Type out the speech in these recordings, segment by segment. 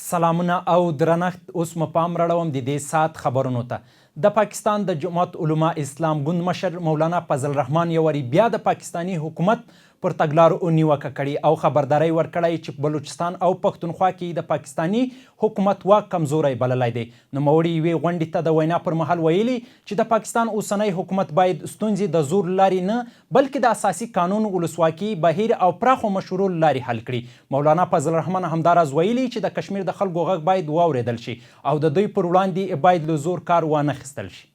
سلامونه او درنښت. اوس مو پام راړوم د دې ساعت خبرونو ته. د پاکستان د جماعت علما اسلام ګوند مشر مولانا فضل الرحمن یو واري بیا د پاکستاني حکومت پر تګلارو نیوکه کړې او خبرداری ورکړی چې بلوچستان او پښتونخوا کې د پاکستاني حکومت واک کمزوری بللی دی. نوموړي یوې غونډې ته د وینا پر مهال ویلي چې د پاکستان اوسنی حکومت باید ستونزې د زور لارې نه بلکې د اساسي قانون، ولسواکي، بهیر او پراخو مشورو لارې حل کړي. مولانا فضل الرحمن همداراز ویلي چې د کشمیر د خلکو غږ باید واورېدل شي او د دوی پر وړاندې باید له زور کار وانخیستل شي.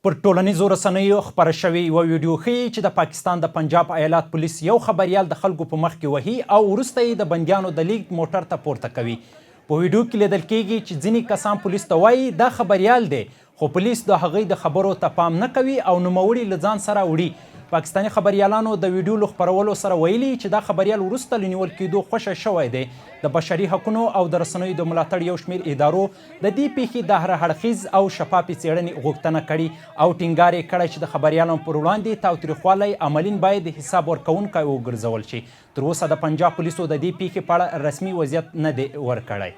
پر ټولنیزو رسنیو خپره شوې یوه ویډیو ښیي چې د پاکستان د پنجاب ایالات پولیس یو خبریال د خلکو په مخ کې وهي او وروسته یې د بندیانو د لیږد موټر ته پورته کوي. په ویډیو کې لیدل کیږي چې ځینې کسان پولیس ته وایي دا خبریال دی، خو پولیس د هغوی د خبرو ته پام نه کوي او نوموړي له ځان سره وړي. پاکستاني خبریالانو د ویډیو له خپرولو سره ویلي چې دا خبریال وروسته له نیول کېدو خوښه شوی دی. د بشري حقونو او د رسنیو د ملاتړ یو شمېر ادارو د دې پیښې د هر اړخیز او شفافې څېړنې غوښتنه کړې او ټینګار یې کړی چې د خبریالانو پر وړاندې تاوتریخوالی عملین باید حساب ورکوونکی وګرځول شي. تر اوسه د پنجاب پولیسو د دې پیښې په اړه رسمي وضعیت نه دی ورکړی.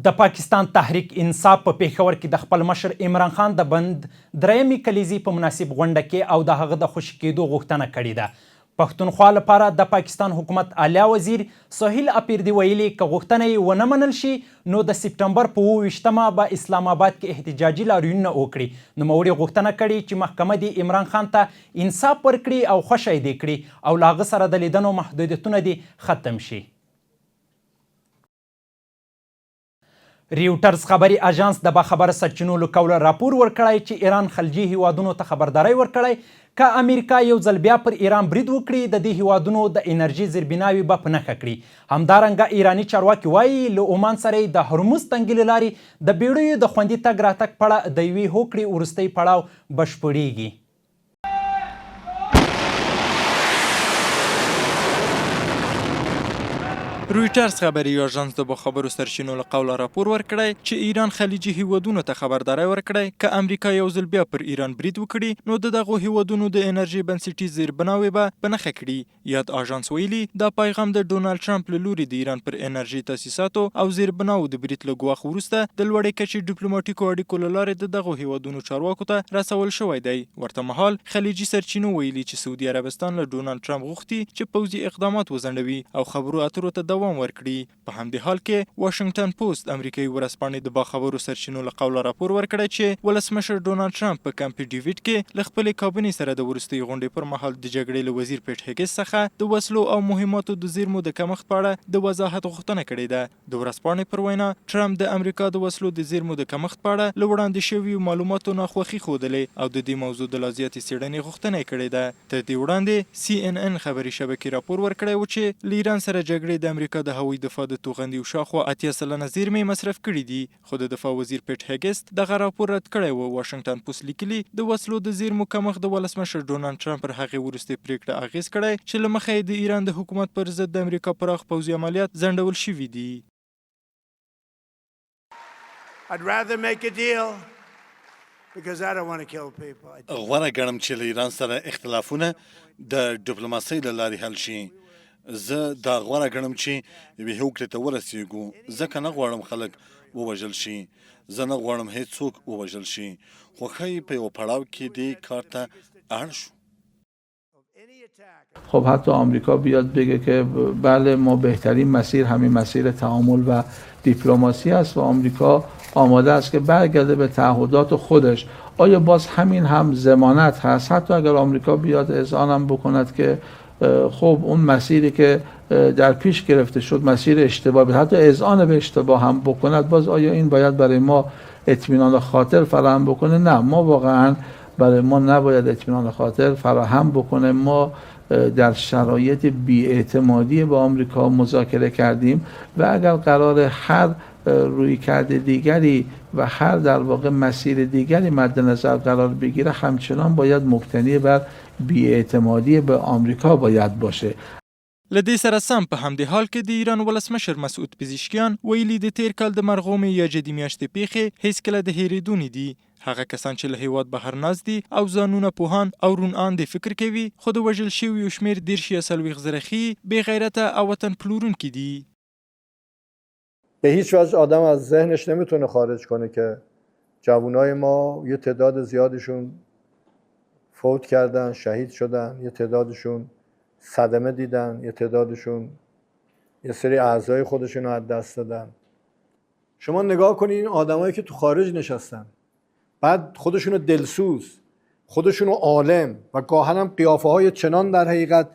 د پاکستان تحریک انصاف په پېښور کې د خپل مشر عمران خان د بند درېیمې کلیزې په مناسب غونډه کې او د هغه د خوشي کېدو غوښتنه کړې ده. پښتونخوا لپاره د پاکستان حکومت اعلی وزیر سهیل اپیردي ویلي که غوښتنه یې ونه منل شي نو د سپټمبر په 28مه به اسلام آباد کې احتجاجي لاریونونه وکړي. نوموړي غوښتنه کړې چې محکمه دې عمران خان ته انصاف ورکړي او خوښه یې دې کړي او له هغه سره د لیدنو محدودیتونه دې ختم شي. ریوټرز خبري اژانس د باخبره سرچینو له قوله راپور ورکړی چې ایران خلجي هیوادونو ته خبرداری ورکړی که امریکا یو ځل بیا پر ایران برید وکړي د دې هیوادونو د انرژي زیربناوې به په نښه کړي. همدارنګه ایراني چارواکي وایي له عمان سره یې د هرمز تنګي له لارې د بیړیو د خوندي تګ راتګ په اړه د یوې هوکړې وروستی پړاو بشپړیږي. رویټرز خبري اژانس د باخبرو سرچینو له قوله راپور ورکړی چې ایران خلیجي هیوادونو ته خبرداری ورکړی که امریکا یو ځل بیا پر ایران برید وکړي نو د دغو هیوادونو د انرژي بنسټیز زیربناوې به په نښه کړي. یاد اژانس ویلي دا پیغام د ډونالډ ټرمپ له لوري د ایران پر انرژي تاسیساتو او زیربناوو د برید له ګواښ وروسته د لوړې کچې ډیپلوماټیکو اړیکو له لارې د دغو هیوادونو چارواکو ته رسول شوی دی. ورته مهال خلیجي سرچینو ویلي چې سعودي عربستان له ډونالډ ټرمپ غوښتي چې پوځي اقدامات وځنډوي او خبرو اترو ته دوام ورکړي. په همدې حال کې واشنگټن پوسټ امریکایي ورځپاڼې د باخبرو سرچینو له قوله راپور ورکړی چې ولسمشر ډونالډ ټرمپ په کمپ ډیویډ کې له خپلې کابینې سره د وروستۍ غونډې پر مهال د جګړې له وزیر پیټ هیګس څخه د وسلو او مهماتو د زیرمو د کمښت په اړه د وضاحت غوښتنه کړې ده. د ورځپاڼې پر وینا ټرمپ د امریکا د وسلو د زیرمو د کمښت په اړه له وړاندې شویو معلوماتو ناخوښي ښودلې او د دې موضوع د لا زیاتې څېړنې غوښتنه یې کړې ده. تر دې وړاندې CNN خبري شبکې راپور ورکړی و چې له ایران سره جګړې د امریکا د هوایي دفاع د توغندي او شاوخوا 80 سلنه زیرمې مصرف کړي دي، خو د دفاع وزیر پیټ هیګس دغه راپور رد کړی و. واشنگټن پوسټ لیکلي د وسلو د زیرمو کمښت د ولسمشر ډونالډ ټرمپ پر هغې وروستۍ پرېکړه اغېز کړی چې له مخه یې د ایران د حکومت پر ضد د امریکا پراخ پوځي عملیات ځنډول شوي دي. غوره ګڼم چې له ایران سره اختلافونه د ډیپلوماسۍ له لارې حل شي. زه دا غوره ګڼم چې یوې هوکړې ته ورسیږو ځکه نه غواړم خلک ووژل شي. زه نه غواړم هیڅوک ووژل شي، خو ښایي په یوه پړاو کې دې کار ته اړ شو. خب حتی آمریکا بیاد بگه که بله ما بهترین مسیر همین مسیر تعامل و دیپلماسی است و آمریکا آماده است که برگرده به تعهدات خودش. آیا باز همین هم ضمانت هست؟ حتی اگر آمریکا بیاد اذعان هم بکند که خب اون مسیری که در پیش گرفته شد مسیر اشتباه بود، حتی اذعان به اشتباه هم بکند، باز آیا این باید برای ما اطمینان خاطر فراهم بکنه؟ نه، ما واقعا برای ما نباید اطمینان خاطر فراهم بکنه. ما در شرایط بی‌اعتمادی با آمریکا مذاکره کردیم و اگر قرار هر رویکرد دیگری و هر در واقع مسیر دیگری مد نظر قرار بگیره همچنان باید مبتنی بر بی‌اعتمادی به آمریکا باید باشه. له دې سره سم په همدې حال کې د ایران ولسمشر مسعود پزشکیان ویلي د تیر کال د مرغومې یا جدي میاشتې پیښې هیڅکله د هېرېدو نه دي. هغه کسان چې له هیواد بهر ناست دي او ځانونه پوهان او رونان د فکر کوي خو د وژل شویو شمېر 10 یا 40 زره ښیي بې غیرته او وطن پلورونکي دي. به هیچ وجه آدم از ذهنش نمیتونه خارج کنه که جوانای ما یه تعداد زیادشون فوت کردن، شهید شدن، یه تعدادشون صدمه دیدن، یه تعدادشون یه سری اعضای خودشون رو از دست دادن. شما نگاه کنید این آدمایی که تو خارج نشستن بعد خودشون رو دلسوز، خودشون رو عالم و گاهن هم قیافه های چنان در حقیقت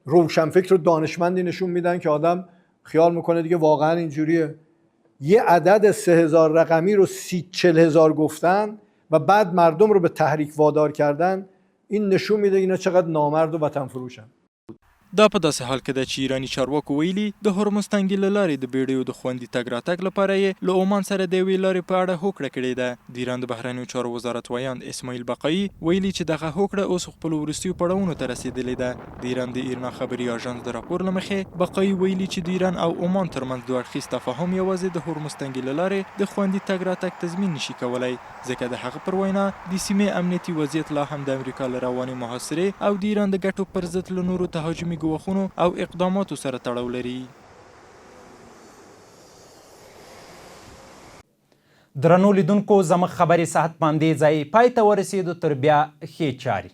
روشنفکر و دانشمندی نشون میدن که آدم خیال میکنه دیگه واقعا اینجوریه. یه عدد 3000 رقمی رو 40,000 گفتن و بعد مردم رو به تحریک وادار کردن. این نشون میده اینا چقدر نامرد و وطن فروشن. دا په داسې حال کې ده چې ایراني چارواکو ویلي د هرمز تنګي له لارې د بیړیو د خوندي تګ راتګ لپاره یې له عمان سره د یوې لارې په اړه هوکړه کړې ده. د ایران د بهرنیو چارو وزارت ویاند اسماعیل بقایي ویلي چې دغه هوکړه اوس خپلو وروستیو پړاوونو ته رسېدلې ده. د ایران د ایرنا خبري اژانس د راپور له مخې بقایي ویلي چې د ایران او عمان ترمنځ دوه اړخیز تفاهم یوازې د هرمز تنګي له لارې د خوندي تګ راتګ تضمین نشي کولی، ځکه د هغه پر وینا د سیمې امنیتي وضعیت لا هم د امریکا له روانې محاصرې او د ایران د ګټو پر ضد له نورو تهاجمي ګواښونو او اقداماتو سره تړاو لري. درنو لیدونکو زموږ خبرې ساعت باندې ځای پای ته ورسېدو. تر بیا ښې چارې.